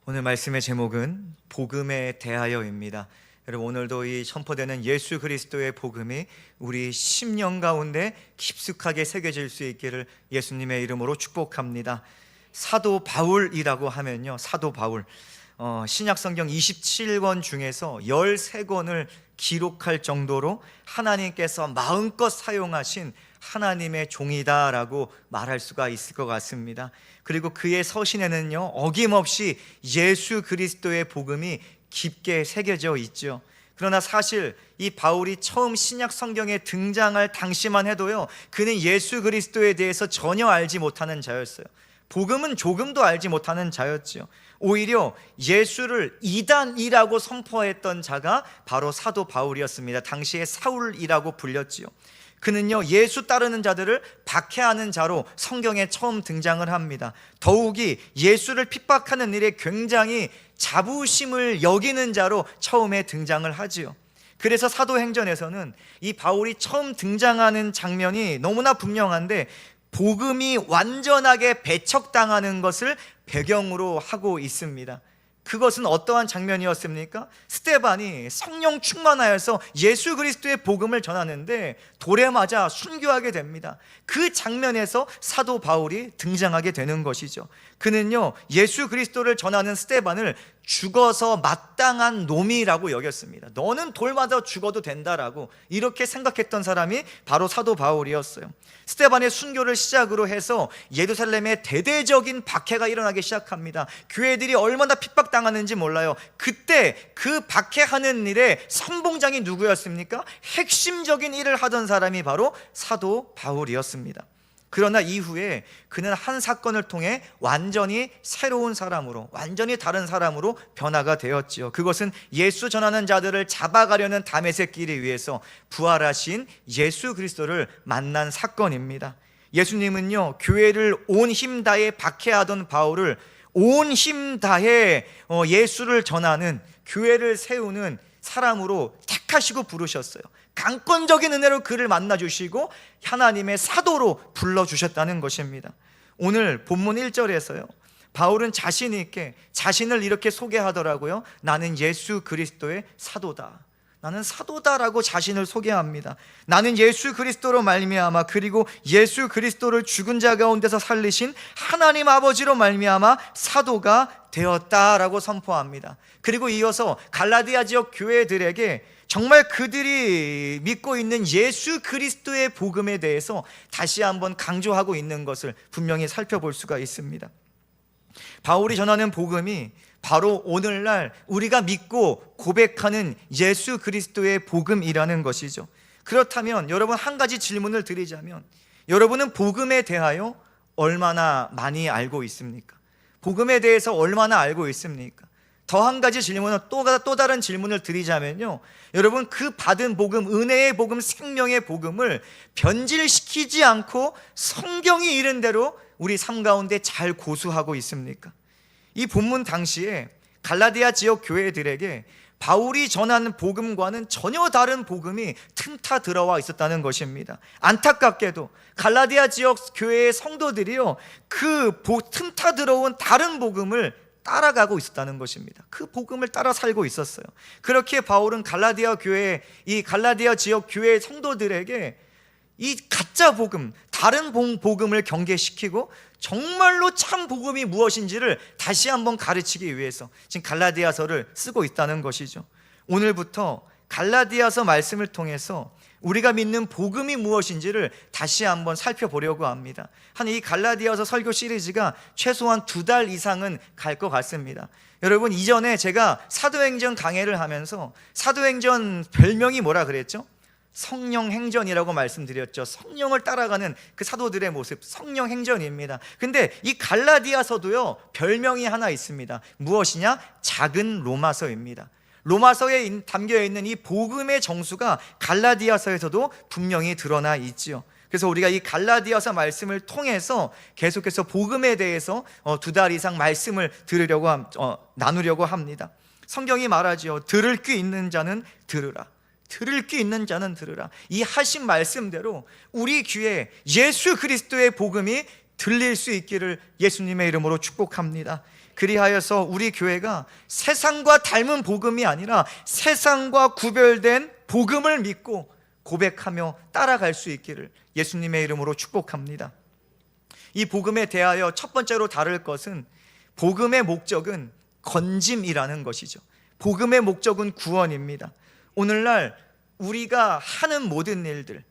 오늘 말씀의 제목은 복음에 대하여입니다. 여러분, 오늘도 이 선포되는 예수 그리스도의 복음이 우리 심령 가운데 깊숙하게 새겨질 수 있기를 예수님의 이름으로 축복합니다. 사도 바울이라고 하면요, 사도 바울, 신약 성경 27권 중에서 13권을 기록할 정도로 하나님께서 마음껏 사용하신 하나님의 종이다라고 말할 수가 있을 것 같습니다. 그리고 그의 서신에는요, 어김없이 예수 그리스도의 복음이 깊게 새겨져 있죠. 그러나 사실 이 바울이 처음 신약 성경에 등장할 당시만 해도요, 그는 예수 그리스도에 대해서 전혀 알지 못하는 자였어요. 복음은 조금도 알지 못하는 자였죠. 오히려 예수를 이단이라고 선포했던 자가 바로 사도 바울이었습니다. 당시에 사울이라고 불렸지요. 그는요, 예수 따르는 자들을 박해하는 자로 성경에 처음 등장을 합니다. 더욱이 예수를 핍박하는 일에 굉장히 자부심을 여기는 자로 처음에 등장을 하지요. 그래서 사도행전에서는 이 바울이 처음 등장하는 장면이 너무나 분명한데, 복음이 완전하게 배척당하는 것을 배경으로 하고 있습니다. 그것은 어떠한 장면이었습니까? 스데반이 성령 충만하여서 예수 그리스도의 복음을 전하는데 돌에 맞아 순교하게 됩니다. 그 장면에서 사도 바울이 등장하게 되는 것이죠. 그는요, 예수 그리스도를 전하는 스데반을 죽어서 마땅한 놈이라고 여겼습니다. 너는 돌 맞아 죽어도 된다라고 이렇게 생각했던 사람이 바로 사도 바울이었어요. 스데반의 순교를 시작으로 해서 예루살렘에 대대적인 박해가 일어나기 시작합니다. 교회들이 얼마나 핍박당하는지 몰라요. 그때 그 박해하는 일에 선봉장이 누구였습니까? 핵심적인 일을 하던 사람이 바로 사도 바울이었습니다. 그러나 이후에 그는 한 사건을 통해 완전히 새로운 사람으로, 완전히 다른 사람으로 변화가 되었지요. 그것은 예수 전하는 자들을 잡아가려는 다메섹 길을 위해서 부활하신 예수 그리스도를 만난 사건입니다. 예수님은요, 교회를 온 힘 다해 박해하던 바울을 온 힘 다해 예수를 전하는, 교회를 세우는 사람으로 택하시고 부르셨어요. 강권적인 은혜로 그를 만나주시고 하나님의 사도로 불러주셨다는 것입니다. 오늘 본문 1절에서요, 바울은 자신 있게 자신을 이렇게 소개하더라고요. 나는 예수 그리스도의 사도다. 나는 사도다라고 자신을 소개합니다. 나는 예수 그리스도로 말미암아, 그리고 예수 그리스도를 죽은 자 가운데서 살리신 하나님 아버지로 말미암아 사도가 되었다라고 선포합니다. 그리고 이어서 갈라디아 지역 교회들에게 정말 그들이 믿고 있는 예수 그리스도의 복음에 대해서 다시 한번 강조하고 있는 것을 분명히 살펴볼 수가 있습니다. 바울이 전하는 복음이 바로 오늘날 우리가 믿고 고백하는 예수 그리스도의 복음이라는 것이죠. 그렇다면 여러분, 한 가지 질문을 드리자면, 여러분은 복음에 대하여 얼마나 많이 알고 있습니까? 복음에 대해서 얼마나 알고 있습니까? 더 한 가지 질문은 또 다른 질문을 드리자면요, 여러분, 그 받은 복음, 은혜의 복음, 생명의 복음을 변질시키지 않고 성경이 이른 대로 우리 삶 가운데 잘 고수하고 있습니까? 이 본문 당시에 갈라디아 지역 교회들에게 바울이 전하는 복음과는 전혀 다른 복음이 틈타 들어와 있었다는 것입니다. 안타깝게도 갈라디아 지역 교회의 성도들이요, 그 틈타 들어온 다른 복음을 따라가고 있었다는 것입니다. 그 복음을 따라 살고 있었어요. 그렇게 바울은 갈라디아 교회, 이 갈라디아 지역 교회 성도들에게 이 가짜 복음, 다른 복음을 경계시키고 정말로 참 복음이 무엇인지를 다시 한번 가르치기 위해서 지금 갈라디아서를 쓰고 있다는 것이죠. 오늘부터 갈라디아서 말씀을 통해서 우리가 믿는 복음이 무엇인지를 다시 한번 살펴보려고 합니다. 한 이 갈라디아서 설교 시리즈가 최소한 2달 이상은 갈 것 같습니다. 여러분, 이전에 제가 사도행전 강해를 하면서 사도행전 별명이 뭐라 그랬죠? 성령 행전이라고 말씀드렸죠. 성령을 따라가는 그 사도들의 모습, 성령 행전입니다. 근데 이 갈라디아서도요, 별명이 하나 있습니다. 무엇이냐? 작은 로마서입니다. 로마서에 담겨있는 이 복음의 정수가 갈라디아서에서도 분명히 드러나 있지요. 그래서 우리가 이 갈라디아서 말씀을 통해서 계속해서 복음에 대해서 2달 이상 말씀을 나누려고 합니다. 성경이 말하지요. 들을 귀 있는 자는 들으라. 들을 귀 있는 자는 들으라. 이 하신 말씀대로 우리 귀에 예수 그리스도의 복음이 들릴 수 있기를 예수님의 이름으로 축복합니다. 그리하여서 우리 교회가 세상과 닮은 복음이 아니라 세상과 구별된 복음을 믿고 고백하며 따라갈 수 있기를 예수님의 이름으로 축복합니다. 이 복음에 대하여 첫 번째로 다룰 것은, 복음의 목적은 건짐이라는 것이죠. 복음의 목적은 구원입니다. 오늘날 우리가 하는 모든 일들,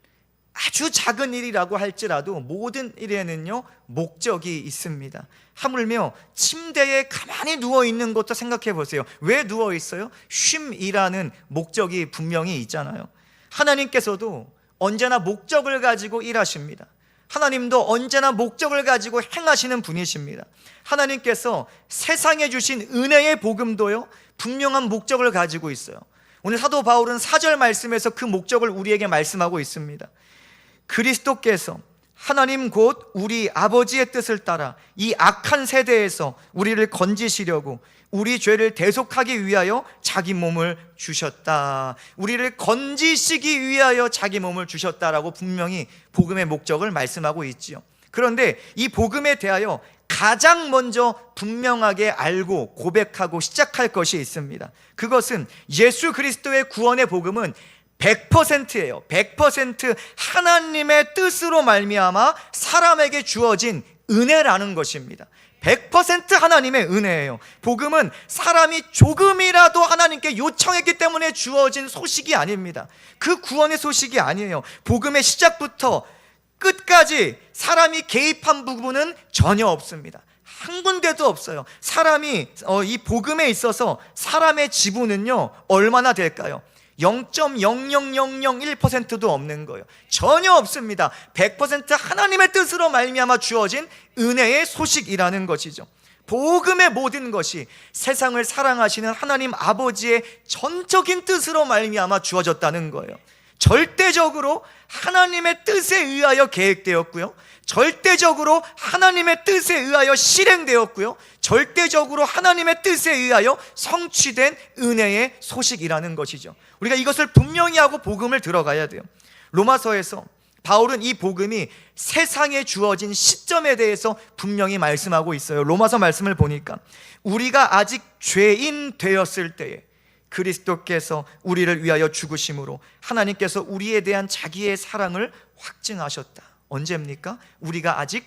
아주 작은 일이라고 할지라도 모든 일에는요 목적이 있습니다. 하물며 침대에 가만히 누워있는 것도 생각해 보세요. 왜 누워있어요? 쉼이라는 목적이 분명히 있잖아요. 하나님께서도 언제나 목적을 가지고 일하십니다. 하나님도 언제나 목적을 가지고 행하시는 분이십니다. 하나님께서 세상에 주신 은혜의 복음도요 분명한 목적을 가지고 있어요. 오늘 사도 바울은 4절 말씀에서 그 목적을 우리에게 말씀하고 있습니다. 그리스도께서 하나님 곧 우리 아버지의 뜻을 따라 이 악한 세대에서 우리를 건지시려고 우리 죄를 대속하기 위하여 자기 몸을 주셨다. 우리를 건지시기 위하여 자기 몸을 주셨다라고 분명히 복음의 목적을 말씀하고 있지요. 그런데 이 복음에 대하여 가장 먼저 분명하게 알고 고백하고 시작할 것이 있습니다. 그것은 예수 그리스도의 구원의 복음은 100%예요. 100% 하나님의 뜻으로 말미암아 사람에게 주어진 은혜라는 것입니다. 100% 하나님의 은혜예요. 복음은 사람이 조금이라도 하나님께 요청했기 때문에 주어진 소식이 아닙니다. 그 구원의 소식이 아니에요. 복음의 시작부터 끝까지 사람이 개입한 부분은 전혀 없습니다. 한 군데도 없어요. 사람이 이 복음에 있어서 사람의 지분은요 얼마나 될까요? 0.00001%도 없는 거예요. 전혀 없습니다. 100% 하나님의 뜻으로 말미암아 주어진 은혜의 소식이라는 것이죠. 복음의 모든 것이 세상을 사랑하시는 하나님 아버지의 전적인 뜻으로 말미암아 주어졌다는 거예요. 절대적으로 하나님의 뜻에 의하여 계획되었고요, 절대적으로 하나님의 뜻에 의하여 실행되었고요, 절대적으로 하나님의 뜻에 의하여 성취된 은혜의 소식이라는 것이죠. 우리가 이것을 분명히 하고 복음을 들어가야 돼요. 로마서에서 바울은 이 복음이 세상에 주어진 시점에 대해서 분명히 말씀하고 있어요. 로마서 말씀을 보니까 우리가 아직 죄인 되었을 때에 그리스도께서 우리를 위하여 죽으심으로 하나님께서 우리에 대한 자기의 사랑을 확증하셨다. 언제입니까? 우리가 아직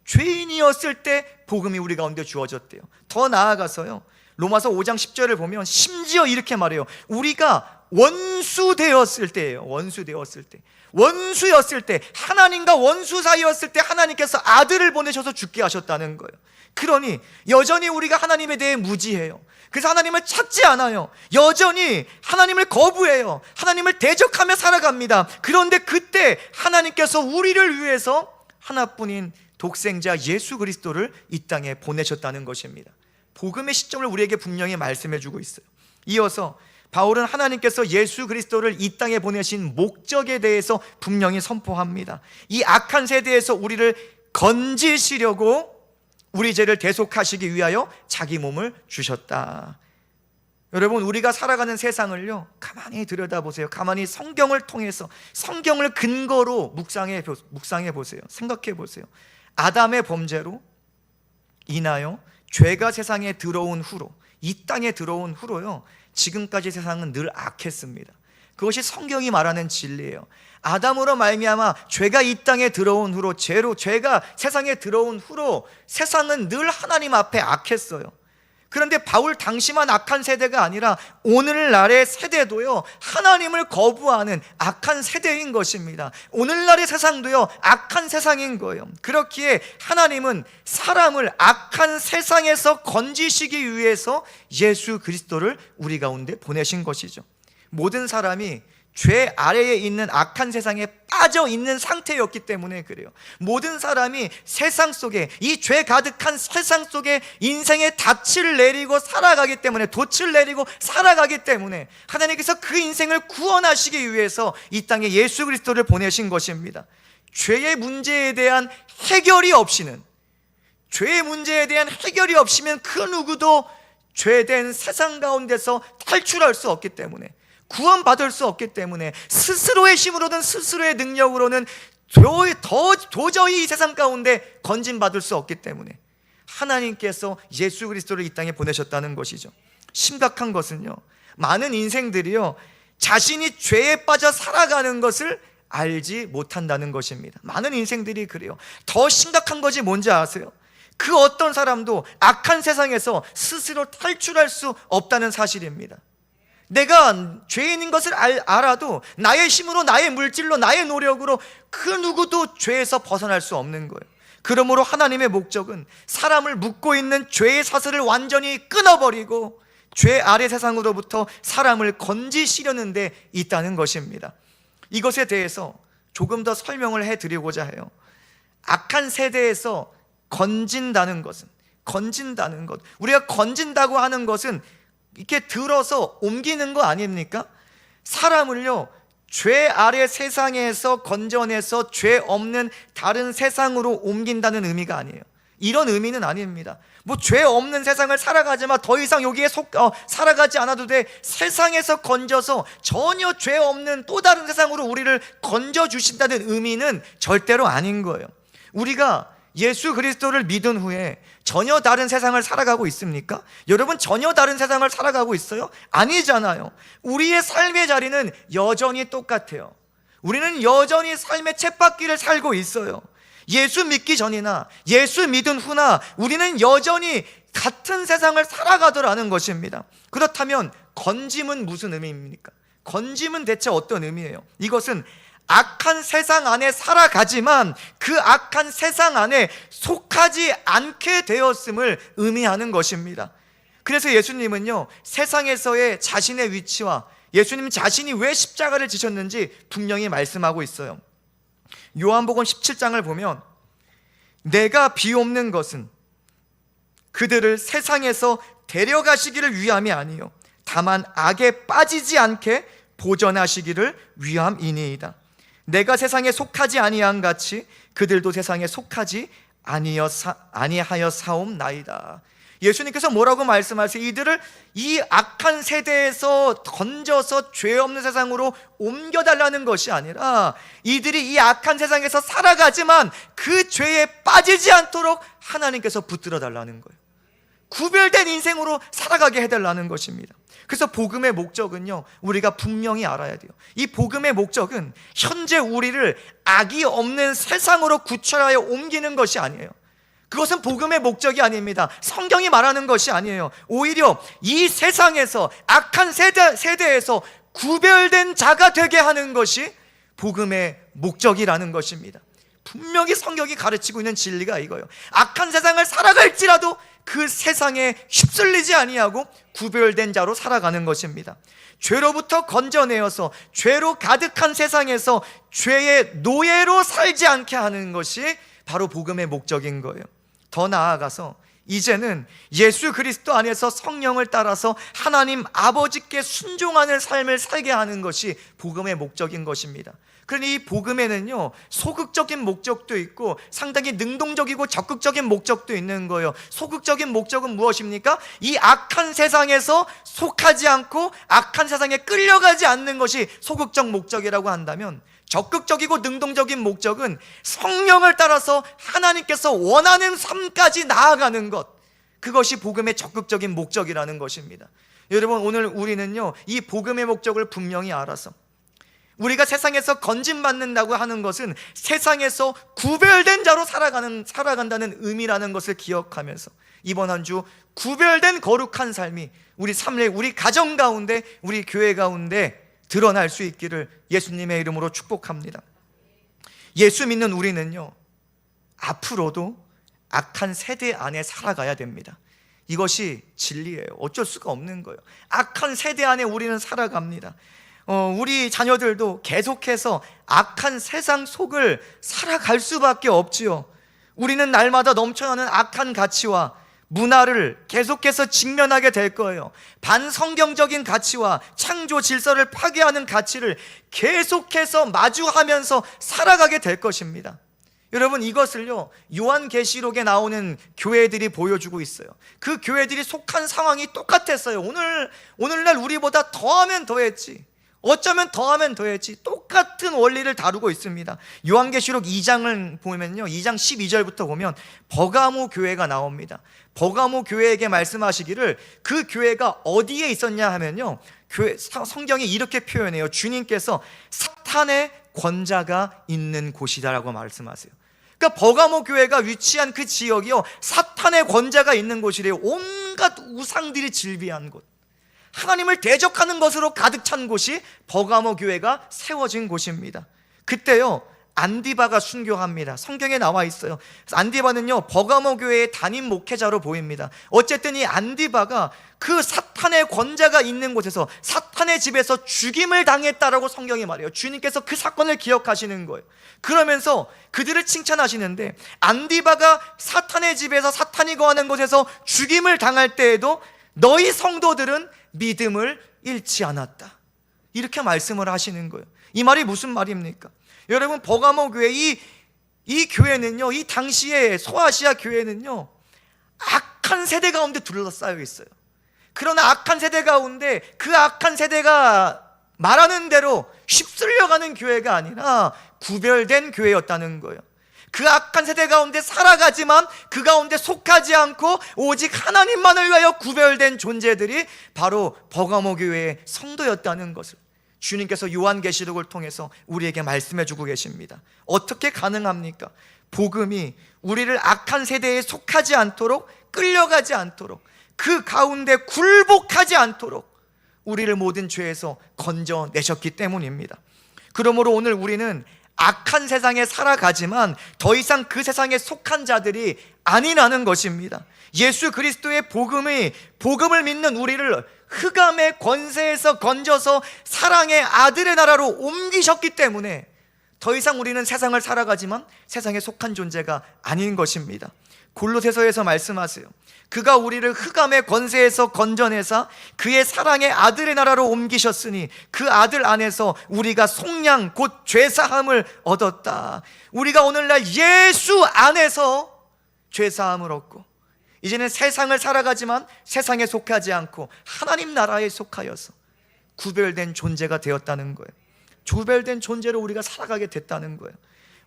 죄인이었을 때 복음이 우리 가운데 주어졌대요. 더 나아가서요, 로마서 5장 10절을 보면 심지어 이렇게 말해요. 우리가 원수 되었을 때예요. 원수 되었을 때, 원수였을 때, 하나님과 원수 사이였을 때 하나님께서 아들을 보내셔서 죽게 하셨다는 거예요. 그러니 여전히 우리가 하나님에 대해 무지해요. 그래서 하나님을 찾지 않아요. 여전히 하나님을 거부해요. 하나님을 대적하며 살아갑니다. 그런데 그때 하나님께서 우리를 위해서 하나뿐인 독생자 예수 그리스도를 이 땅에 보내셨다는 것입니다. 복음의 시점을 우리에게 분명히 말씀해 주고 있어요. 이어서 바울은 하나님께서 예수 그리스도를 이 땅에 보내신 목적에 대해서 분명히 선포합니다. 이 악한 세대에서 우리를 건지시려고 우리 죄를 대속하시기 위하여 자기 몸을 주셨다. 여러분, 우리가 살아가는 세상을요 가만히 들여다보세요. 가만히 성경을 통해서, 성경을 근거로 묵상해 보세요. 생각해 보세요. 아담의 범죄로 인하여 죄가 세상에 들어온 후로, 이 땅에 들어온 후로요 지금까지 세상은 늘 악했습니다. 그것이 성경이 말하는 진리예요. 아담으로 말미암아 죄가 이 땅에 들어온 후로, 죄가 세상에 들어온 후로 세상은 늘 하나님 앞에 악했어요. 그런데 바울 당시만 악한 세대가 아니라 오늘날의 세대도요 하나님을 거부하는 악한 세대인 것입니다. 오늘날의 세상도요 악한 세상인 거예요. 그렇기에 하나님은 사람을 악한 세상에서 건지시기 위해서 예수 그리스도를 우리 가운데 보내신 것이죠. 모든 사람이 죄 아래에 있는 악한 세상에 빠져 있는 상태였기 때문에 그래요. 모든 사람이 세상 속에, 이 죄 가득한 세상 속에 인생의 닻을 내리고 살아가기 때문에, 돛을 내리고 살아가기 때문에 하나님께서 그 인생을 구원하시기 위해서 이 땅에 예수 그리스도를 보내신 것입니다. 죄의 문제에 대한 해결이 없이는, 죄의 문제에 대한 해결이 없이면 그 누구도 죄된 세상 가운데서 탈출할 수 없기 때문에, 구원받을 수 없기 때문에, 스스로의 힘으로든 스스로의 능력으로는 도저히 이 세상 가운데 건진받을 수 없기 때문에 하나님께서 예수 그리스도를 이 땅에 보내셨다는 것이죠. 심각한 것은요, 많은 인생들이요 자신이 죄에 빠져 살아가는 것을 알지 못한다는 것입니다. 많은 인생들이 그래요. 더 심각한 것이 뭔지 아세요? 그 어떤 사람도 악한 세상에서 스스로 탈출할 수 없다는 사실입니다. 내가 죄인인 것을 알아도 나의 힘으로, 나의 물질로, 나의 노력으로 그 누구도 죄에서 벗어날 수 없는 거예요. 그러므로 하나님의 목적은 사람을 묶고 있는 죄의 사슬을 완전히 끊어버리고 죄 아래 세상으로부터 사람을 건지시려는 데 있다는 것입니다. 이것에 대해서 조금 더 설명을 해드리고자 해요. 악한 세대에서 건진다는 것은, 건진다는 것, 우리가 건진다고 하는 것은 이렇게 들어서 옮기는 거 아닙니까? 사람을요 죄 아래 세상에서 건져내서 죄 없는 다른 세상으로 옮긴다는 의미가 아니에요. 이런 의미는 아닙니다. 뭐 죄 없는 세상을 살아가지만 더 이상 여기에 살아가지 않아도 돼, 세상에서 건져서 전혀 죄 없는 또 다른 세상으로 우리를 건져주신다는 의미는 절대로 아닌 거예요. 우리가 예수 그리스도를 믿은 후에 전혀 다른 세상을 살아가고 있습니까? 여러분, 전혀 다른 세상을 살아가고 있어요? 아니잖아요. 우리의 삶의 자리는 여전히 똑같아요. 우리는 여전히 삶의 쳇바퀴를 살고 있어요. 예수 믿기 전이나 예수 믿은 후나 우리는 여전히 같은 세상을 살아가더라는 것입니다. 그렇다면 건짐은 무슨 의미입니까? 건짐은 대체 어떤 의미예요? 이것은 악한 세상 안에 살아가지만 그 악한 세상 안에 속하지 않게 되었음을 의미하는 것입니다. 그래서 예수님은요 세상에서의 자신의 위치와 예수님 자신이 왜 십자가를 지셨는지 분명히 말씀하고 있어요. 요한복음 17장을 보면 내가 비옵는 것은 그들을 세상에서 데려가시기를 위함이 아니요 다만 악에 빠지지 않게 보전하시기를 위함이니이다. 내가 세상에 속하지 아니한 같이 그들도 세상에 속하지 아니하여 사옵나이다. 예수님께서 뭐라고 말씀하세요? 이들을 이 악한 세대에서 건져서 죄 없는 세상으로 옮겨달라는 것이 아니라 이들이 이 악한 세상에서 살아가지만 그 죄에 빠지지 않도록 하나님께서 붙들어 달라는 거예요. 구별된 인생으로 살아가게 해달라는 것입니다. 그래서 복음의 목적은요 우리가 분명히 알아야 돼요. 이 복음의 목적은 현재 우리를 악이 없는 세상으로 구출하여 옮기는 것이 아니에요. 그것은 복음의 목적이 아닙니다. 성경이 말하는 것이 아니에요. 오히려 이 세상에서 악한 세대에서 구별된 자가 되게 하는 것이 복음의 목적이라는 것입니다. 분명히 성경이 가르치고 있는 진리가 이거예요. 악한 세상을 살아갈지라도 그 세상에 휩쓸리지 아니하고 구별된 자로 살아가는 것입니다. 죄로부터 건져내어서 죄로 가득한 세상에서 죄의 노예로 살지 않게 하는 것이 바로 복음의 목적인 거예요. 더 나아가서 이제는 예수 그리스도 안에서 성령을 따라서 하나님 아버지께 순종하는 삶을 살게 하는 것이 복음의 목적인 것입니다. 그러니 이 복음에는요 소극적인 목적도 있고 상당히 능동적이고 적극적인 목적도 있는 거예요. 소극적인 목적은 무엇입니까? 이 악한 세상에서 속하지 않고 악한 세상에 끌려가지 않는 것이 소극적 목적이라고 한다면, 적극적이고 능동적인 목적은 성령을 따라서 하나님께서 원하는 삶까지 나아가는 것, 그것이 복음의 적극적인 목적이라는 것입니다. 여러분, 오늘 우리는요 이 복음의 목적을 분명히 알아서 우리가 세상에서 건진받는다고 하는 것은 세상에서 구별된 자로 살아간다는 의미라는 것을 기억하면서 이번 한 주 구별된 거룩한 삶이 우리 삶의, 우리 가정 가운데, 우리 교회 가운데 드러날 수 있기를 예수님의 이름으로 축복합니다. 예수 믿는 우리는요 앞으로도 악한 세대 안에 살아가야 됩니다. 이것이 진리예요. 어쩔 수가 없는 거예요. 악한 세대 안에 우리는 살아갑니다. 우리 자녀들도 계속해서 악한 세상 속을 살아갈 수밖에 없지요. 우리는 날마다 넘쳐나는 악한 가치와 문화를 계속해서 직면하게 될 거예요. 반성경적인 가치와 창조 질서를 파괴하는 가치를 계속해서 마주하면서 살아가게 될 것입니다. 여러분, 이것을요 요한계시록에 나오는 교회들이 보여주고 있어요. 그 교회들이 속한 상황이 똑같았어요. 오늘날 우리보다 더하면 더했지. 어쩌면 더하면 더했지. 똑같은 원리를 다루고 있습니다. 요한계시록 2장을 보면요, 2장 12절부터 보면 버가모 교회가 나옵니다. 버가모 교회에게 말씀하시기를, 그 교회가 어디에 있었냐 하면요, 성경이 이렇게 표현해요. 주님께서 사탄의 권자가 있는 곳이다라고 말씀하세요. 그러니까 버가모 교회가 위치한 그 지역이요, 사탄의 권자가 있는 곳이래요. 온갖 우상들이 즐비한 곳, 하나님을 대적하는 것으로 가득 찬 곳이 버가모 교회가 세워진 곳입니다. 그때요, 안디바가 순교합니다. 성경에 나와 있어요. 안디바는요, 버가모 교회의 담임 목회자로 보입니다. 어쨌든 이 안디바가 그 사탄의 권자가 있는 곳에서, 사탄의 집에서 죽임을 당했다라고 성경이 말해요. 주님께서 그 사건을 기억하시는 거예요. 그러면서 그들을 칭찬하시는데, 안디바가 사탄의 집에서, 사탄이 거하는 곳에서 죽임을 당할 때에도 너희 성도들은 믿음을 잃지 않았다, 이렇게 말씀을 하시는 거예요. 이 말이 무슨 말입니까? 여러분, 버가모 교회, 이 교회는요, 이 당시에 소아시아 교회는요, 악한 세대 가운데 둘러싸여 있어요. 그러나 악한 세대 가운데, 그 악한 세대가 말하는 대로 휩쓸려가는 교회가 아니라 구별된 교회였다는 거예요. 그 악한 세대 가운데 살아가지만 그 가운데 속하지 않고 오직 하나님만을 위하여 구별된 존재들이 바로 버가모 교회의 성도였다는 것을 주님께서 요한계시록을 통해서 우리에게 말씀해 주고 계십니다. 어떻게 가능합니까? 복음이 우리를 악한 세대에 속하지 않도록, 끌려가지 않도록, 그 가운데 굴복하지 않도록 우리를 모든 죄에서 건져내셨기 때문입니다. 그러므로 오늘 우리는 악한 세상에 살아가지만 더 이상 그 세상에 속한 자들이 아니라는 것입니다. 예수 그리스도의 복음을 믿는 우리를 흑암의 권세에서 건져서 사랑의 아들의 나라로 옮기셨기 때문에 더 이상 우리는 세상을 살아가지만 세상에 속한 존재가 아닌 것입니다. 골로새서에서 말씀하세요. 그가 우리를 흑암의 권세에서 건져내사 그의 사랑의 아들의 나라로 옮기셨으니 그 아들 안에서 우리가 속량 곧 죄사함을 얻었다. 우리가 오늘날 예수 안에서 죄사함을 얻고 이제는 세상을 살아가지만 세상에 속하지 않고 하나님 나라에 속하여서 구별된 존재가 되었다는 거예요. 구별된 존재로 우리가 살아가게 됐다는 거예요.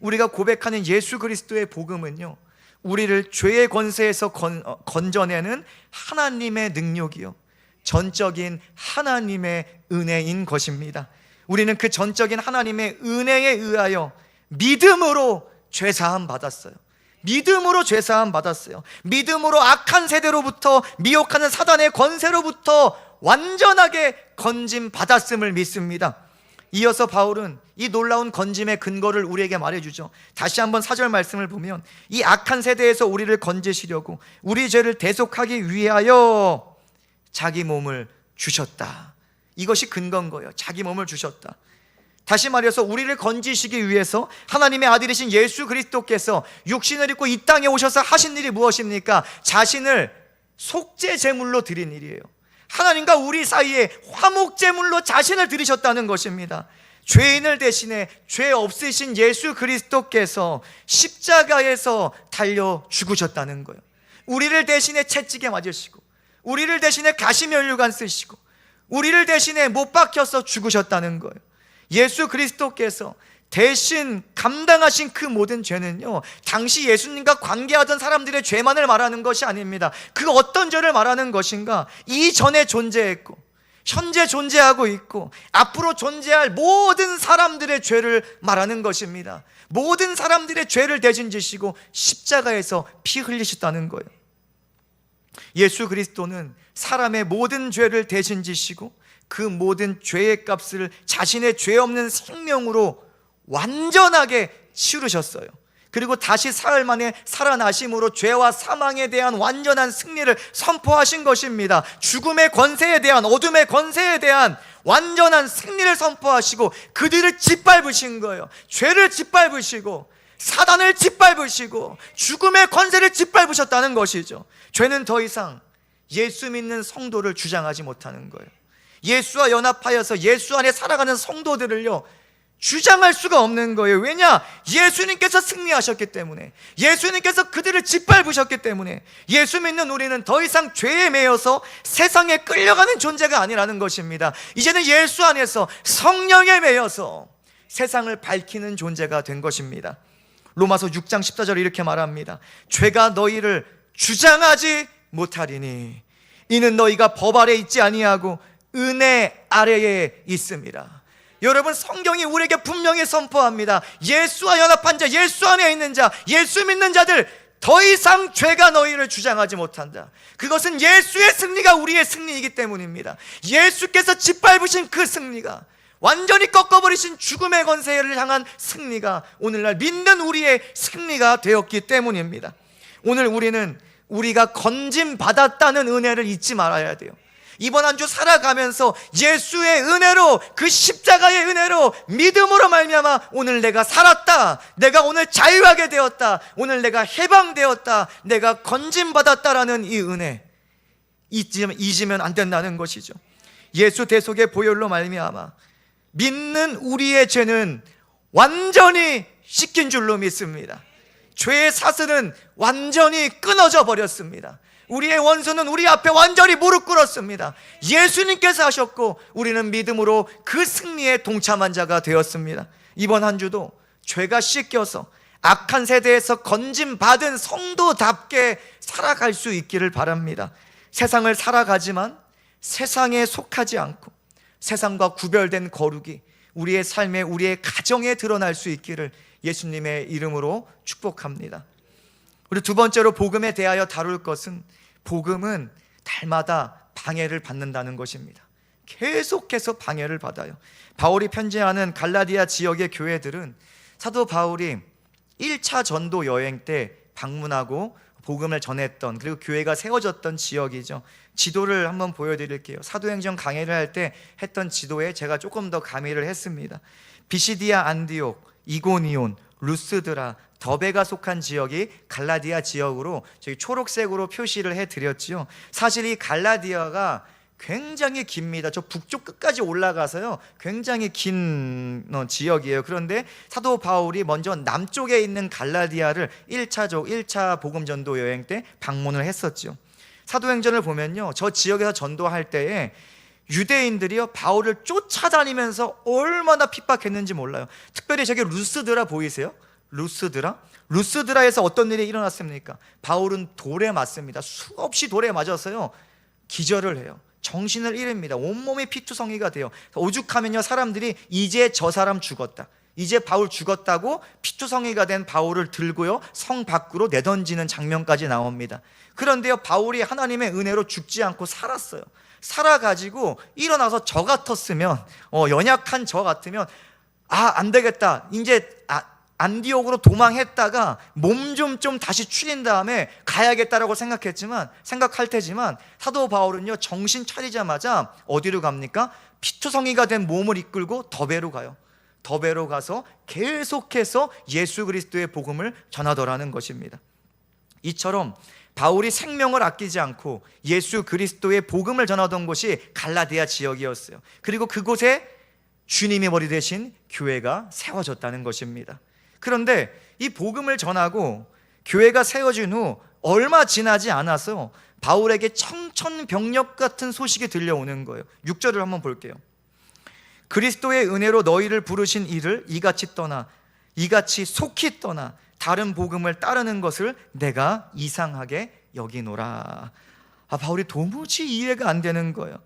우리가 고백하는 예수 그리스도의 복음은요, 우리를 죄의 권세에서 건져내는 하나님의 능력이요, 전적인 하나님의 은혜인 것입니다. 우리는 그 전적인 하나님의 은혜에 의하여 믿음으로 죄사함 받았어요. 믿음으로 죄사함 받았어요. 믿음으로 악한 세대로부터, 미혹하는 사단의 권세로부터 완전하게 건짐 받았음을 믿습니다. 이어서 바울은 이 놀라운 건짐의 근거를 우리에게 말해주죠. 다시 한번 4절 말씀을 보면, 이 악한 세대에서 우리를 건지시려고 우리 죄를 대속하기 위하여 자기 몸을 주셨다. 이것이 근거인 거예요. 자기 몸을 주셨다. 다시 말해서 우리를 건지시기 위해서 하나님의 아들이신 예수 그리스도께서 육신을 입고 이 땅에 오셔서 하신 일이 무엇입니까? 자신을 속죄 제물로 드린 일이에요. 하나님과 우리 사이에 화목 제물로 자신을 드리셨다는 것입니다. 죄인을 대신해 죄 없으신 예수 그리스도께서 십자가에서 달려 죽으셨다는 거예요. 우리를 대신해 채찍에 맞으시고, 우리를 대신해 가시면류관 쓰시고, 우리를 대신해 못 박혀서 죽으셨다는 거예요. 예수 그리스도께서 대신 감당하신 그 모든 죄는요, 당시 예수님과 관계하던 사람들의 죄만을 말하는 것이 아닙니다. 그 어떤 죄를 말하는 것인가? 이전에 존재했고 현재 존재하고 있고 앞으로 존재할 모든 사람들의 죄를 말하는 것입니다. 모든 사람들의 죄를 대신 지시고 십자가에서 피 흘리셨다는 거예요. 예수 그리스도는 사람의 모든 죄를 대신 지시고 그 모든 죄의 값을 자신의 죄 없는 생명으로 완전하게 치르셨어요. 그리고 다시 사흘 만에 살아나심으로 죄와 사망에 대한 완전한 승리를 선포하신 것입니다. 죽음의 권세에 대한, 어둠의 권세에 대한 완전한 승리를 선포하시고 그들을 짓밟으신 거예요. 죄를 짓밟으시고 사단을 짓밟으시고 죽음의 권세를 짓밟으셨다는 것이죠. 죄는 더 이상 예수 믿는 성도를 주장하지 못하는 거예요. 예수와 연합하여서 예수 안에 살아가는 성도들을요, 주장할 수가 없는 거예요. 왜냐? 예수님께서 승리하셨기 때문에, 예수님께서 그들을 짓밟으셨기 때문에. 예수 믿는 우리는 더 이상 죄에 매여서 세상에 끌려가는 존재가 아니라는 것입니다. 이제는 예수 안에서 성령에 매여서 세상을 밝히는 존재가 된 것입니다. 로마서 6장 14절에 이렇게 말합니다. 죄가 너희를 주장하지 못하리니 이는 너희가 법 아래 있지 아니하고 은혜 아래에 있습니다. 여러분, 성경이 우리에게 분명히 선포합니다. 예수와 연합한 자, 예수 안에 있는 자, 예수 믿는 자들, 더 이상 죄가 너희를 주장하지 못한다. 그것은 예수의 승리가 우리의 승리이기 때문입니다. 예수께서 짓밟으신 그 승리가, 완전히 꺾어버리신 죽음의 권세를 향한 승리가 오늘날 믿는 우리의 승리가 되었기 때문입니다. 오늘 우리는 우리가 건짐받았다는 은혜를 잊지 말아야 돼요. 이번 한 주 살아가면서 예수의 은혜로, 그 십자가의 은혜로, 믿음으로 말미암아 오늘 내가 살았다, 내가 오늘 자유하게 되었다, 오늘 내가 해방되었다, 내가 건짐받았다라는 이 은혜 잊으면 안 된다는 것이죠. 예수 대속의 보혈로 말미암아 믿는 우리의 죄는 완전히 씻긴 줄로 믿습니다. 죄의 사슬은 완전히 끊어져 버렸습니다. 우리의 원수는 우리 앞에 완전히 무릎 꿇었습니다. 예수님께서 하셨고 우리는 믿음으로 그 승리에 동참한 자가 되었습니다. 이번 한 주도 죄가 씻겨서 악한 세대에서 건짐받은 성도답게 살아갈 수 있기를 바랍니다. 세상을 살아가지만 세상에 속하지 않고 세상과 구별된 거룩이 우리의 삶에, 우리의 가정에 드러날 수 있기를 예수님의 이름으로 축복합니다. 우리 두 번째로 복음에 대하여 다룰 것은, 복음은 달마다 방해를 받는다는 것입니다. 계속해서 방해를 받아요. 바울이 편지하는 갈라디아 지역의 교회들은 사도 바울이 1차 전도 여행 때 방문하고 복음을 전했던, 그리고 교회가 세워졌던 지역이죠. 지도를 한번 보여드릴게요. 사도행전 강의를 할 때 했던 지도에 제가 조금 더 가미를 했습니다. 비시디아, 안디옥, 이고니온, 루스드라, 더베가 속한 지역이 갈라디아 지역으로 저기 초록색으로 표시를 해드렸지요. 사실 이 갈라디아가 굉장히 깁니다. 저 북쪽 끝까지 올라가서요 굉장히 긴 지역이에요. 그런데 사도 바울이 먼저 남쪽에 있는 갈라디아를 1차 복음 전도 여행 때 방문을 했었죠. 사도행전을 보면요, 저 지역에서 전도할 때에 유대인들이요 바울을 쫓아다니면서 얼마나 핍박했는지 몰라요. 특별히 저기 루스드라 보이세요? 루스드라에서 어떤 일이 일어났습니까? 바울은 돌에 맞습니다. 수없이 돌에 맞아서요 기절을 해요. 정신을 잃습니다. 온몸이 피투성이가 돼요. 오죽하면요 사람들이 이제 저 사람 죽었다, 이제 바울 죽었다고 피투성이가 된 바울을 들고요 성 밖으로 내던지는 장면까지 나옵니다. 그런데요 바울이 하나님의 은혜로 죽지 않고 살았어요. 살아가지고 일어나서 저 같았으면, 연약한 저 같으면 안 되겠다, 이제 안디옥으로 도망했다가 몸 좀 다시 추린 다음에 가야겠다라고 생각할 테지만 사도 바울은요 정신 차리자마자 어디로 갑니까? 피투성이가 된 몸을 이끌고 더베로 가요. 더베로 가서 계속해서 예수 그리스도의 복음을 전하더라는 것입니다. 이처럼 바울이 생명을 아끼지 않고 예수 그리스도의 복음을 전하던 곳이 갈라디아 지역이었어요. 그리고 그곳에 주님이 머리 되신 교회가 세워졌다는 것입니다. 그런데 이 복음을 전하고 교회가 세워진 후 얼마 지나지 않아서 바울에게 청천벽력 같은 소식이 들려오는 거예요. 6절을 한번 볼게요. 그리스도의 은혜로 너희를 부르신 이를 이같이 속히 떠나 다른 복음을 따르는 것을 내가 이상하게 여기노라. 바울이 도무지 이해가 안 되는 거예요.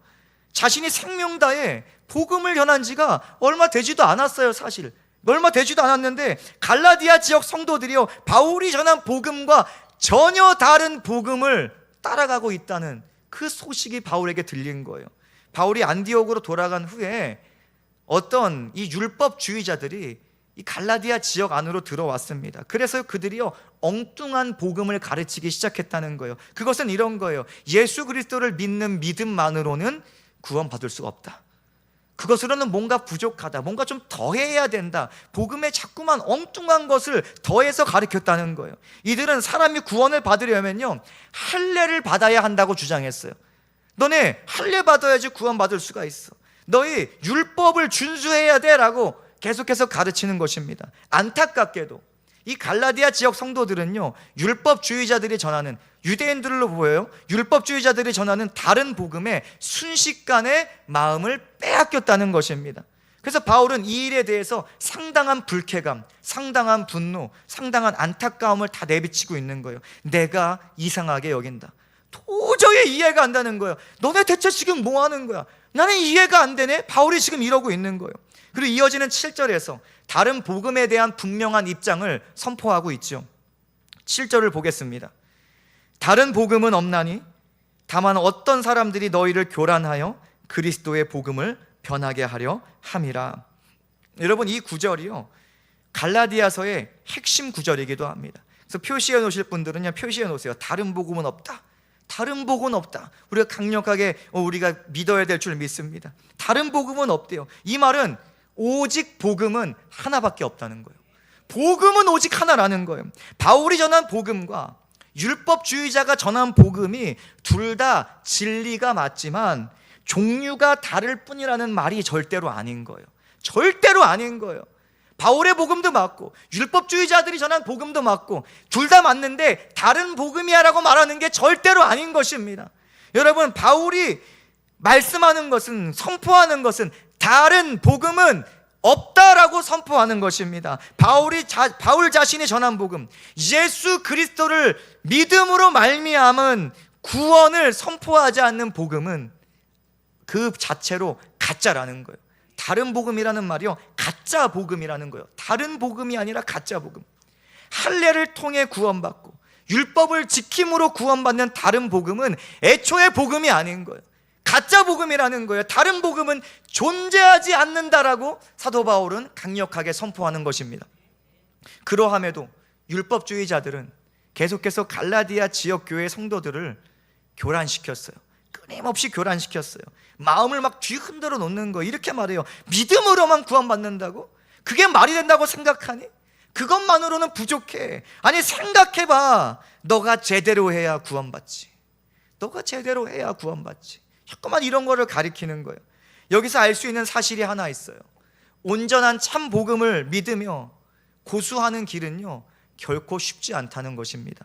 자신이 생명 다해 복음을 전한 지가 얼마 되지도 않았어요. 사실 얼마 되지도 않았는데 갈라디아 지역 성도들이요 바울이 전한 복음과 전혀 다른 복음을 따라가고 있다는 그 소식이 바울에게 들린 거예요. 바울이 안디옥으로 돌아간 후에 어떤 이 율법주의자들이 이 갈라디아 지역 안으로 들어왔습니다. 그래서 그들이요 엉뚱한 복음을 가르치기 시작했다는 거예요. 그것은 이런 거예요. 예수 그리스도를 믿는 믿음만으로는 구원받을 수가 없다. 그것으로는 뭔가 부족하다, 뭔가 좀 더해야 된다. 복음에 자꾸만 엉뚱한 것을 더해서 가르쳤다는 거예요. 이들은 사람이 구원을 받으려면요 할례를 받아야 한다고 주장했어요. 너네 할례 받아야지 구원받을 수가 있어, 너희 율법을 준수해야 돼 라고 계속해서 가르치는 것입니다. 안타깝게도 이 갈라디아 지역 성도들은요, 율법주의자들이 전하는, 유대인들로 보여요, 율법주의자들이 전하는 다른 복음에 순식간에 마음을 빼앗겼다는 것입니다. 그래서 바울은 이 일에 대해서 상당한 불쾌감, 상당한 분노, 상당한 안타까움을 다 내비치고 있는 거예요. 내가 이상하게 여긴다. 도저히 이해가 안 되는 거예요. 너네 대체 지금 뭐 하는 거야? 나는 이해가 안 되네. 바울이 지금 이러고 있는 거예요. 그리고 이어지는 7절에서 다른 복음에 대한 분명한 입장을 선포하고 있죠. 7절을 보겠습니다. 다른 복음은 없나니 다만 어떤 사람들이 너희를 교란하여 그리스도의 복음을 변하게 하려 함이라. 여러분, 이 구절이요, 갈라디아서의 핵심 구절이기도 합니다. 그래서 표시해 놓으실 분들은요, 표시해 놓으세요. 다른 복음은 없다. 다른 복음은 없다. 우리가 강력하게 우리가 믿어야 될 줄 믿습니다. 다른 복음은 없대요. 이 말은 오직 복음은 하나밖에 없다는 거예요. 복음은 오직 하나라는 거예요. 바울이 전한 복음과 율법주의자가 전한 복음이 둘 다 진리가 맞지만 종류가 다를 뿐이라는 말이 절대로 아닌 거예요. 절대로 아닌 거예요. 바울의 복음도 맞고 율법주의자들이 전한 복음도 맞고 둘 다 맞는데 다른 복음이야 라고 말하는 게 절대로 아닌 것입니다. 여러분, 바울이 말씀하는 것은, 선포하는 것은 다른 복음은 없다라고 선포하는 것입니다. 바울 자신이 전한 복음, 예수 그리스도를 믿음으로 말미암은 구원을 선포하지 않는 복음은 그 자체로 가짜라는 거예요. 다른 복음이라는 말이요, 가짜 복음이라는 거예요. 다른 복음이 아니라 가짜 복음. 할례를 통해 구원받고 율법을 지킴으로 구원받는 다른 복음은 애초에 복음이 아닌 거예요. 가짜 복음이라는 거예요. 다른 복음은 존재하지 않는다라고 사도 바울은 강력하게 선포하는 것입니다. 그러함에도 율법주의자들은 계속해서 갈라디아 지역 교회 성도들을 교란시켰어요. 끊임없이 교란시켰어요. 마음을 막 뒤흔들어 놓는 거예요. 이렇게 말해요. 믿음으로만 구원받는다고? 그게 말이 된다고 생각하니? 그것만으로는 부족해. 아니, 생각해봐. 너가 제대로 해야 구원받지. 너가 제대로 해야 구원받지. 자꾸만 이런 거를 가리키는 거예요. 여기서 알 수 있는 사실이 하나 있어요. 온전한 참 복음을 믿으며 고수하는 길은요, 결코 쉽지 않다는 것입니다.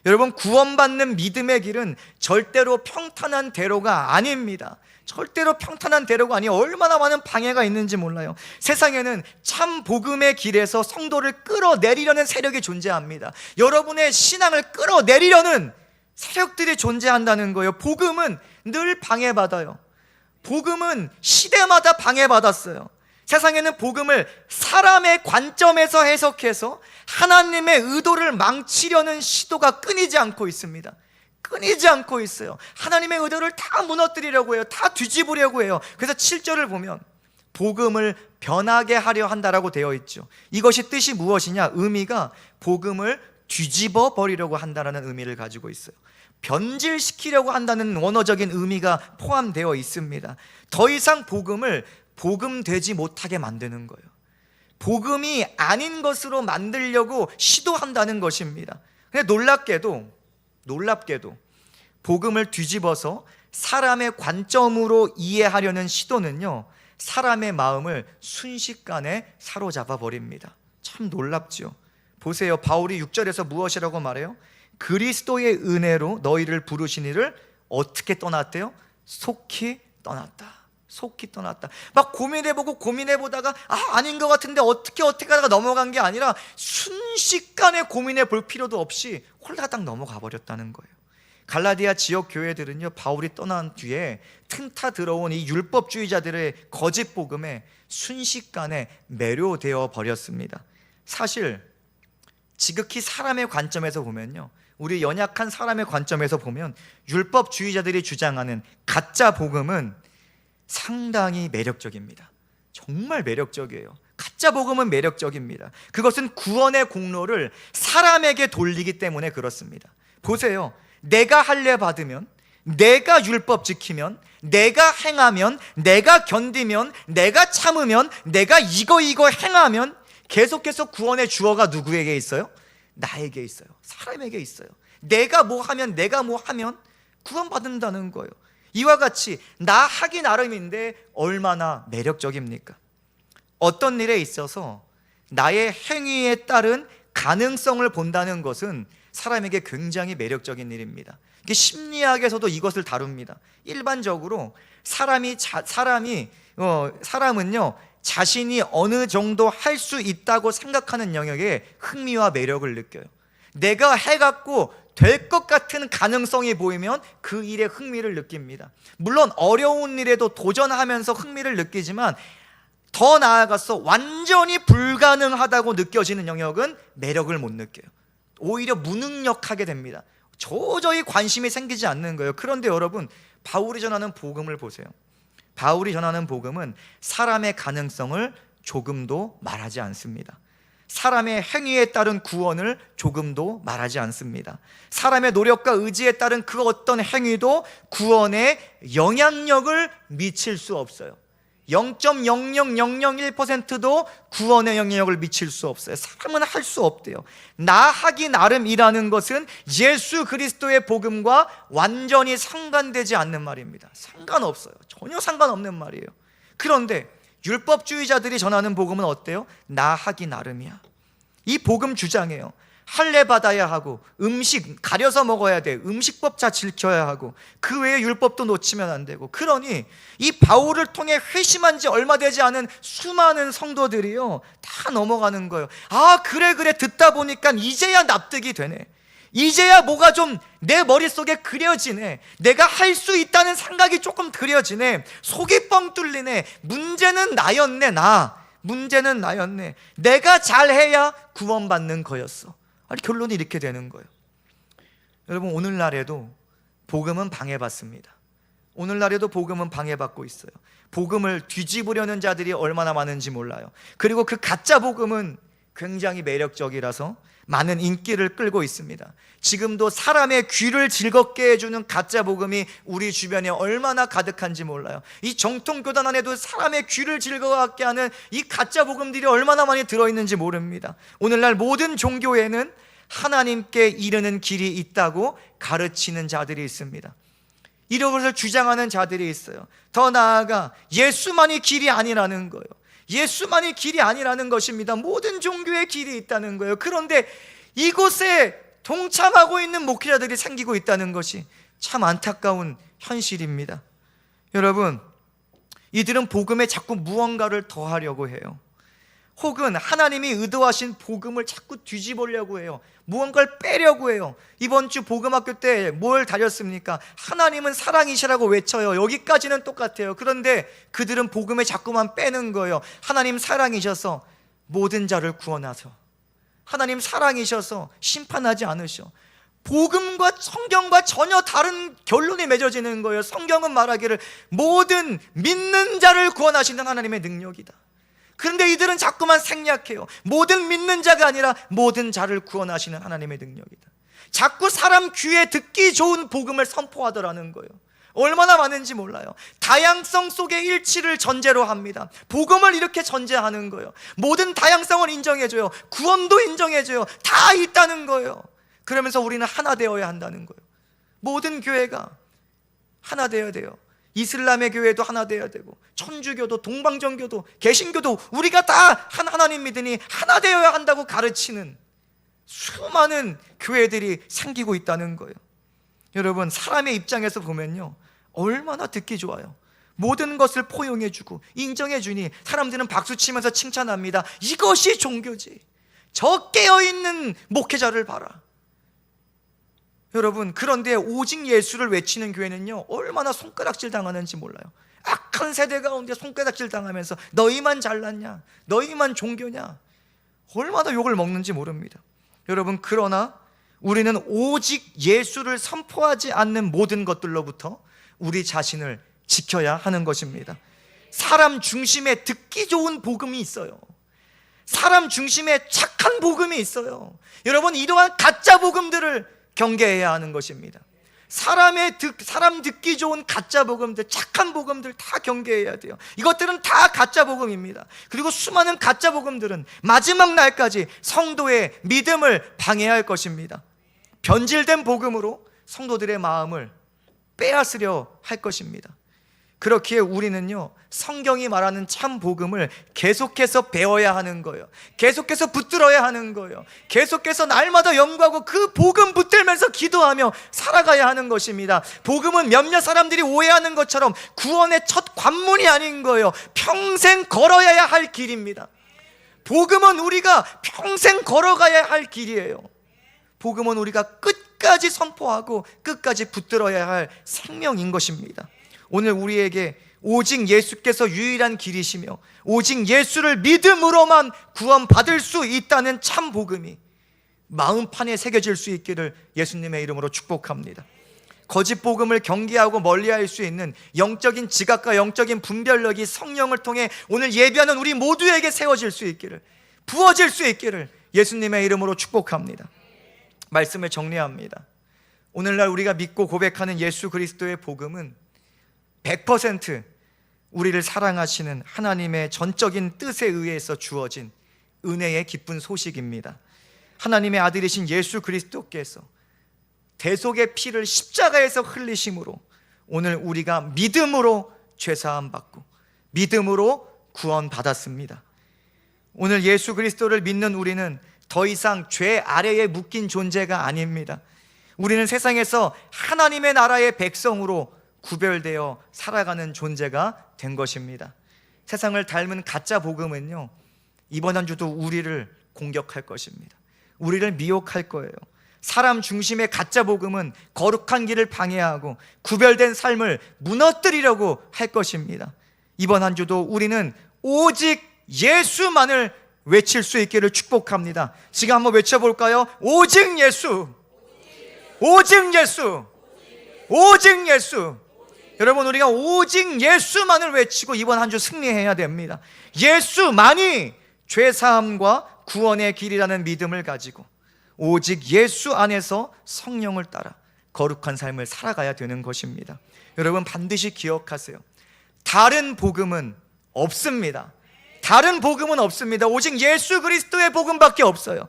여러분, 구원받는 믿음의 길은 절대로 평탄한 대로가 아닙니다. 절대로 평탄한 대로가 아니에요. 얼마나 많은 방해가 있는지 몰라요. 세상에는 참 복음의 길에서 성도를 끌어내리려는 세력이 존재합니다. 여러분의 신앙을 끌어내리려는 세력들이 존재한다는 거예요. 복음은 늘 방해받아요. 복음은 시대마다 방해받았어요. 세상에는 복음을 사람의 관점에서 해석해서 하나님의 의도를 망치려는 시도가 끊이지 않고 있습니다. 끊이지 않고 있어요. 하나님의 의도를 다 무너뜨리려고 해요. 다 뒤집으려고 해요. 그래서 7절을 보면 복음을 변하게 하려 한다라고 되어 있죠. 이것이 뜻이 무엇이냐? 의미가 복음을 뒤집어 버리려고 한다라는 의미를 가지고 있어요. 변질시키려고 한다는 원어적인 의미가 포함되어 있습니다. 더 이상 복음을 복음되지 못하게 만드는 거예요. 복음이 아닌 것으로 만들려고 시도한다는 것입니다. 근데 놀랍게도 복음을 뒤집어서 사람의 관점으로 이해하려는 시도는요, 사람의 마음을 순식간에 사로잡아 버립니다. 참 놀랍죠. 보세요. 바울이 6절에서 무엇이라고 말해요? 그리스도의 은혜로 너희를 부르신 이를 어떻게 떠났대요? 속히 떠났다. 속히 떠났다. 막 고민해보다가 아닌 것 같은데 어떻게 하다가 넘어간 게 아니라 순식간에 고민해 볼 필요도 없이 홀라당 넘어가 버렸다는 거예요. 갈라디아 지역 교회들은요, 바울이 떠난 뒤에 틈타 들어온 이 율법주의자들의 거짓 복음에 순식간에 매료되어 버렸습니다. 사실 지극히 사람의 관점에서 보면요, 우리 연약한 사람의 관점에서 보면 율법주의자들이 주장하는 가짜 복음은 상당히 매력적입니다. 정말 매력적이에요. 가짜 복음은 매력적입니다. 그것은 구원의 공로를 사람에게 돌리기 때문에 그렇습니다. 보세요. 내가 할례 받으면, 내가 율법 지키면, 내가 행하면, 내가 견디면, 내가 참으면, 내가 이거 행하면 계속해서 구원의 주어가 누구에게 있어요? 나에게 있어요. 사람에게 있어요. 내가 뭐 하면 구원받는다는 거예요. 이와 같이 나 하기 나름인데 얼마나 매력적입니까? 어떤 일에 있어서 나의 행위에 따른 가능성을 본다는 것은 사람에게 굉장히 매력적인 일입니다. 이게 심리학에서도 이것을 다룹니다. 일반적으로 사람은요 자신이 어느 정도 할 수 있다고 생각하는 영역에 흥미와 매력을 느껴요. 내가 해갖고 될 것 같은 가능성이 보이면 그 일에 흥미를 느낍니다. 물론 어려운 일에도 도전하면서 흥미를 느끼지만 더 나아가서 완전히 불가능하다고 느껴지는 영역은 매력을 못 느껴요. 오히려 무능력하게 됩니다. 도저히 관심이 생기지 않는 거예요. 그런데 여러분, 바울이 전하는 복음을 보세요. 바울이 전하는 복음은 사람의 가능성을 조금도 말하지 않습니다. 사람의 행위에 따른 구원을 조금도 말하지 않습니다. 사람의 노력과 의지에 따른 그 어떤 행위도 구원에 영향력을 미칠 수 없어요. 0.00001%도 구원의 영향력을 미칠 수 없어요. 사람은 할 수 없대요. 나 하기 나름이라는 것은 예수 그리스도의 복음과 완전히 상관되지 않는 말입니다. 상관없어요. 전혀 상관없는 말이에요. 그런데 율법주의자들이 전하는 복음은 어때요? 나 하기 나름이야. 이 복음 주장이에요. 할례 받아야 하고, 음식 가려서 먹어야 돼, 음식법 다 지켜야 하고, 그 외에 율법도 놓치면 안 되고. 그러니 이 바울을 통해 회심한 지 얼마 되지 않은 수많은 성도들이요 다 넘어가는 거예요. 아 그래 듣다 보니까 이제야 납득이 되네. 이제야 뭐가 좀 내 머릿속에 그려지네. 내가 할 수 있다는 생각이 조금 그려지네. 속이 뻥 뚫리네. 문제는 나였네. 문제는 나였네. 내가 잘해야 구원받는 거였어. 아니 결론이 이렇게 되는 거예요. 여러분, 오늘날에도 복음은 방해받습니다. 오늘날에도 복음은 방해받고 있어요. 복음을 뒤집으려는 자들이 얼마나 많은지 몰라요. 그리고 그 가짜 복음은 굉장히 매력적이라서 많은 인기를 끌고 있습니다. 지금도 사람의 귀를 즐겁게 해주는 가짜 복음이 우리 주변에 얼마나 가득한지 몰라요. 이 정통 교단 안에도 사람의 귀를 즐거워하게 하는 이 가짜 복음들이 얼마나 많이 들어있는지 모릅니다. 오늘날 모든 종교에는 하나님께 이르는 길이 있다고 가르치는 자들이 있습니다. 이런 것을 주장하는 자들이 있어요. 더 나아가 예수만이 길이 아니라는 거예요. 예수만이 길이 아니라는 것입니다. 모든 종교의 길이 있다는 거예요. 그런데 이곳에 동참하고 있는 목회자들이 생기고 있다는 것이 참 안타까운 현실입니다. 여러분, 이들은 복음에 자꾸 무언가를 더하려고 해요. 혹은 하나님이 의도하신 복음을 자꾸 뒤집으려고 해요. 무언가를 빼려고 해요. 이번 주 복음학교 때 뭘 다녔습니까? 하나님은 사랑이시라고 외쳐요. 여기까지는 똑같아요. 그런데 그들은 복음에 자꾸만 빼는 거예요. 하나님 사랑이셔서 모든 자를 구원하셔. 하나님 사랑이셔서 심판하지 않으셔. 복음과 성경과 전혀 다른 결론이 맺어지는 거예요. 성경은 말하기를 모든 믿는 자를 구원하시는 하나님의 능력이다. 그런데 이들은 자꾸만 생략해요. 모든 믿는 자가 아니라 모든 자를 구원하시는 하나님의 능력이다. 자꾸 사람 귀에 듣기 좋은 복음을 선포하더라는 거예요. 얼마나 많은지 몰라요. 다양성 속의 일치를 전제로 합니다. 복음을 이렇게 전제하는 거예요. 모든 다양성을 인정해줘요. 구원도 인정해줘요. 다 있다는 거예요. 그러면서 우리는 하나 되어야 한다는 거예요. 모든 교회가 하나 되어야 돼요. 이슬람의 교회도 하나 되어야 되고, 천주교도, 동방정교도, 개신교도 우리가 다 하나님 믿으니 하나 되어야 한다고 가르치는 수많은 교회들이 생기고 있다는 거예요. 여러분, 사람의 입장에서 보면요 얼마나 듣기 좋아요. 모든 것을 포용해주고 인정해주니 사람들은 박수치면서 칭찬합니다. 이것이 종교지. 저 깨어있는 목회자를 봐라. 여러분, 그런데 오직 예수를 외치는 교회는요 얼마나 손가락질 당하는지 몰라요. 악한 세대 가운데 손가락질 당하면서 너희만 잘났냐, 너희만 종교냐, 얼마나 욕을 먹는지 모릅니다. 여러분, 그러나 우리는 오직 예수를 선포하지 않는 모든 것들로부터 우리 자신을 지켜야 하는 것입니다. 사람 중심의 듣기 좋은 복음이 있어요. 사람 중심의 착한 복음이 있어요. 여러분, 이러한 가짜 복음들을 경계해야 하는 것입니다. 사람 듣기 좋은 가짜 복음들, 착한 복음들 다 경계해야 돼요. 이것들은 다 가짜 복음입니다. 그리고 수많은 가짜 복음들은 마지막 날까지 성도의 믿음을 방해할 것입니다. 변질된 복음으로 성도들의 마음을 빼앗으려 할 것입니다. 그렇기에 우리는요, 성경이 말하는 참 복음을 계속해서 배워야 하는 거예요. 계속해서 붙들어야 하는 거예요. 계속해서 날마다 연구하고 그 복음 붙들면서 기도하며 살아가야 하는 것입니다. 복음은 몇몇 사람들이 오해하는 것처럼 구원의 첫 관문이 아닌 거예요. 평생 걸어야 할 길입니다. 복음은 우리가 평생 걸어가야 할 길이에요. 복음은 우리가 끝까지 선포하고 끝까지 붙들어야 할 생명인 것입니다. 오늘 우리에게 오직 예수께서 유일한 길이시며 오직 예수를 믿음으로만 구원받을 수 있다는 참 복음이 마음판에 새겨질 수 있기를 예수님의 이름으로 축복합니다. 거짓 복음을 경계하고 멀리할 수 있는 영적인 지각과 영적인 분별력이 성령을 통해 오늘 예배하는 우리 모두에게 세워질 수 있기를, 부어질 수 있기를 예수님의 이름으로 축복합니다. 말씀을 정리합니다. 오늘날 우리가 믿고 고백하는 예수 그리스도의 복음은 100% 우리를 사랑하시는 하나님의 전적인 뜻에 의해서 주어진 은혜의 기쁜 소식입니다. 하나님의 아들이신 예수 그리스도께서 대속의 피를 십자가에서 흘리심으로 오늘 우리가 믿음으로 죄사함 받고 믿음으로 구원받았습니다. 오늘 예수 그리스도를 믿는 우리는 더 이상 죄 아래에 묶인 존재가 아닙니다. 우리는 세상에서 하나님의 나라의 백성으로 구별되어 살아가는 존재가 된 것입니다. 세상을 닮은 가짜 복음은요, 이번 한 주도 우리를 공격할 것입니다. 우리를 미혹할 거예요. 사람 중심의 가짜 복음은 거룩한 길을 방해하고 구별된 삶을 무너뜨리려고 할 것입니다. 이번 한 주도 우리는 오직 예수만을 외칠 수 있기를 축복합니다. 지금 한번 외쳐볼까요? 오직 예수, 오직 예수, 오직 예수. 여러분, 우리가 오직 예수만을 외치고 이번 한 주 승리해야 됩니다. 예수만이 죄사함과 구원의 길이라는 믿음을 가지고 오직 예수 안에서 성령을 따라 거룩한 삶을 살아가야 되는 것입니다. 여러분, 반드시 기억하세요. 다른 복음은 없습니다. 다른 복음은 없습니다. 오직 예수 그리스도의 복음밖에 없어요.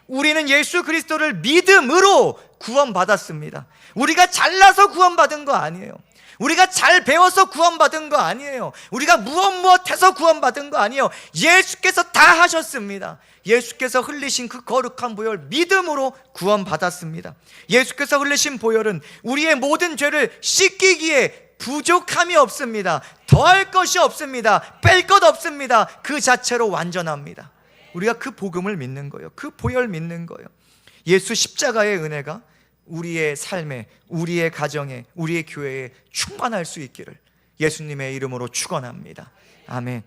우리는 예수 그리스도를 믿음으로 구원받았습니다. 우리가 잘나서 구원받은 거 아니에요. 우리가 잘 배워서 구원받은 거 아니에요. 우리가 무엇해서 구원받은 거 아니에요. 예수께서 다 하셨습니다. 예수께서 흘리신 그 거룩한 보혈 믿음으로 구원받았습니다. 예수께서 흘리신 보혈은 우리의 모든 죄를 씻기기에 부족함이 없습니다. 더할 것이 없습니다. 뺄 것 없습니다. 그 자체로 완전합니다. 우리가 그 복음을 믿는 거예요. 그 보혈 믿는 거예요. 예수 십자가의 은혜가 우리의 삶에, 우리의 가정에, 우리의 교회에 충만할 수 있기를 예수님의 이름으로 축원합니다. 아멘.